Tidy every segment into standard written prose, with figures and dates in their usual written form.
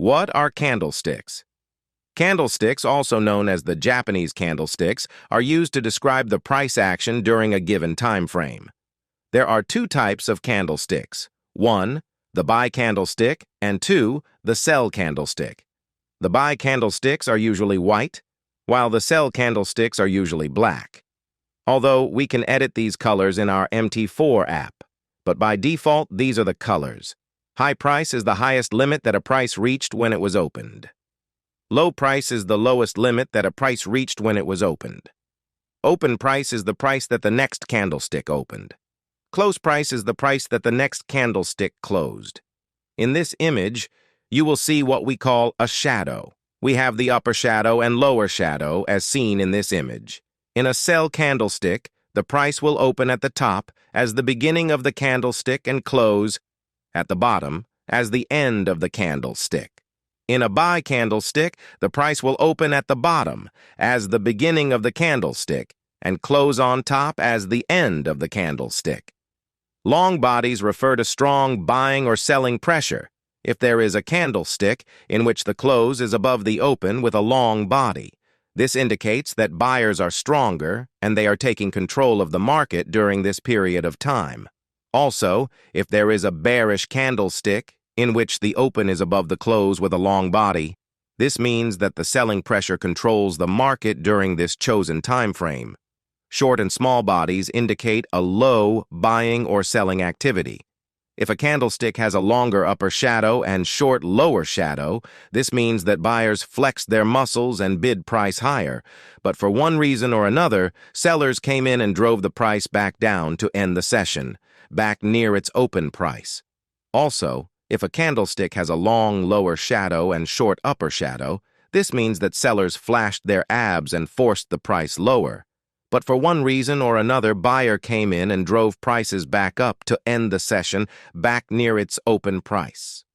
What are candlesticks? Candlesticks, also known as the Japanese candlesticks, are used to describe the price action during a given time frame. There are two types of candlesticks. One, the buy candlestick, and two, the sell candlestick. The buy candlesticks are usually white, while the sell candlesticks are usually black. Although we can edit these colors in our MT4 app, but by default, these are the colors. High price is the highest limit that a price reached when it was opened. Low price is the lowest limit that a price reached when it was opened. Open price is the price that the next candlestick opened. Close price is the price that the next candlestick closed. In this image, you will see what we call a shadow. We have the upper shadow and lower shadow as seen in this image. In a sell candlestick, the price will open at the top as the beginning of the candlestick and close at the bottom as the end of the candlestick. In a buy candlestick, the price will open at the bottom as the beginning of the candlestick and close on top as the end of the candlestick. Long bodies refer to strong buying or selling pressure if there is a candlestick in which the close is above the open with a long body. This indicates that buyers are stronger and they are taking control of the market during this period of time. Also, if there is a bearish candlestick in which the open is above the close with a long body, this means that the selling pressure controls the market during this chosen time frame. Short and small bodies indicate a low buying or selling activity. If a candlestick has a longer upper shadow and short lower shadow, this means that buyers flexed their muscles and bid price higher, but for one reason or another, sellers came in and drove the price back down to end the session, back near its open price. Also, if a candlestick has a long lower shadow and short upper shadow, this means that sellers flashed their abs and forced the price lower. But for one reason or another, buyer came in and drove prices back up to end the session back near its open price.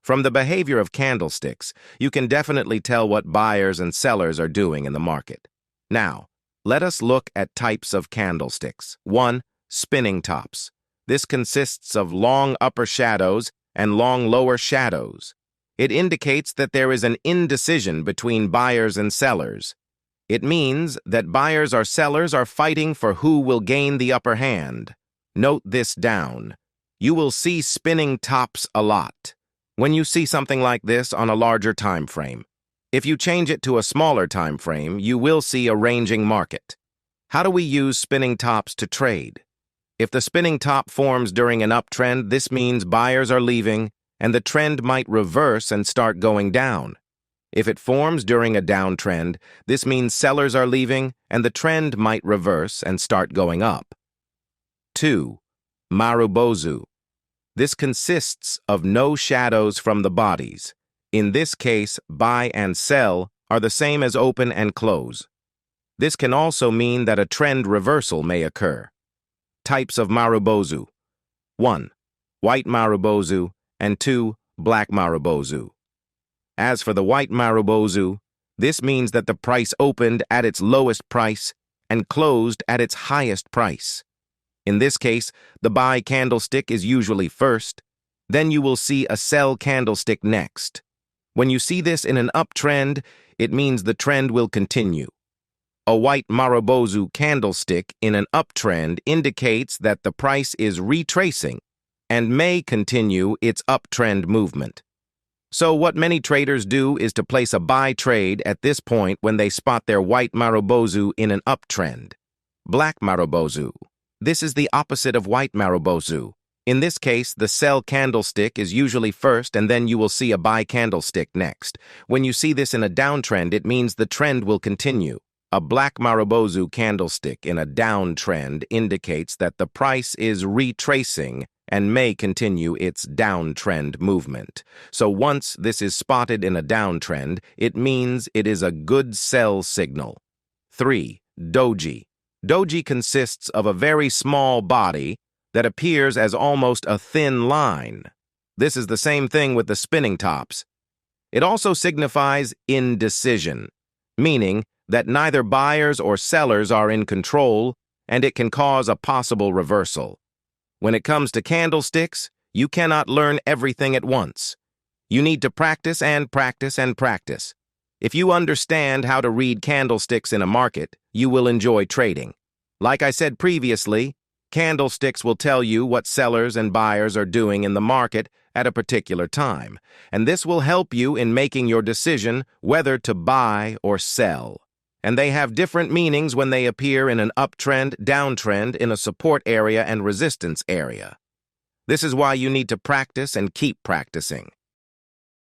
From the behavior of candlesticks, you can definitely tell what buyers and sellers are doing in the market. Now, let us look at types of candlesticks. 1. Spinning tops. This consists of long upper shadows and long lower shadows. It indicates that there is an indecision between buyers and sellers. It means that buyers or sellers are fighting for who will gain the upper hand. Note this down. You will see spinning tops a lot when you see something like this on a larger time frame. If you change it to a smaller time frame, you will see a ranging market. How do we use spinning tops to trade? If the spinning top forms during an uptrend, this means buyers are leaving and the trend might reverse and start going down. If it forms during a downtrend, this means sellers are leaving and the trend might reverse and start going up. 2. Marubozu. This consists of no shadows from the bodies. In this case, buy and sell are the same as open and close. This can also mean that a trend reversal may occur. Types of Marubozu. 1. White Marubozu and 2. Black Marubozu. As for the white Marubozu, this means that the price opened at its lowest price and closed at its highest price. In this case, the buy candlestick is usually first, then you will see a sell candlestick next. When you see this in an uptrend, it means the trend will continue. A white Marubozu candlestick in an uptrend indicates that the price is retracing and may continue its uptrend movement. So what many traders do is to place a buy trade at this point when they spot their white Marubozu in an uptrend. Black Marubozu. This is the opposite of white Marubozu. In this case, the sell candlestick is usually first and then you will see a buy candlestick next. When you see this in a downtrend, it means the trend will continue. A black Marubozu candlestick in a downtrend indicates that the price is retracing and may continue its downtrend movement. So once this is spotted in a downtrend, it means it is a good sell signal. 3. Doji. Doji consists of a very small body that appears as almost a thin line. This is the same thing with the spinning tops. It also signifies indecision, meaning that neither buyers or sellers are in control, and it can cause a possible reversal. When it comes to candlesticks, you cannot learn everything at once. You need to practice and practice and practice. If you understand how to read candlesticks in a market, you will enjoy trading. Like I said previously, candlesticks will tell you what sellers and buyers are doing in the market at a particular time, and this will help you in making your decision whether to buy or sell. And they have different meanings when they appear in an uptrend, downtrend, in a support area and resistance area. This is why you need to practice and keep practicing.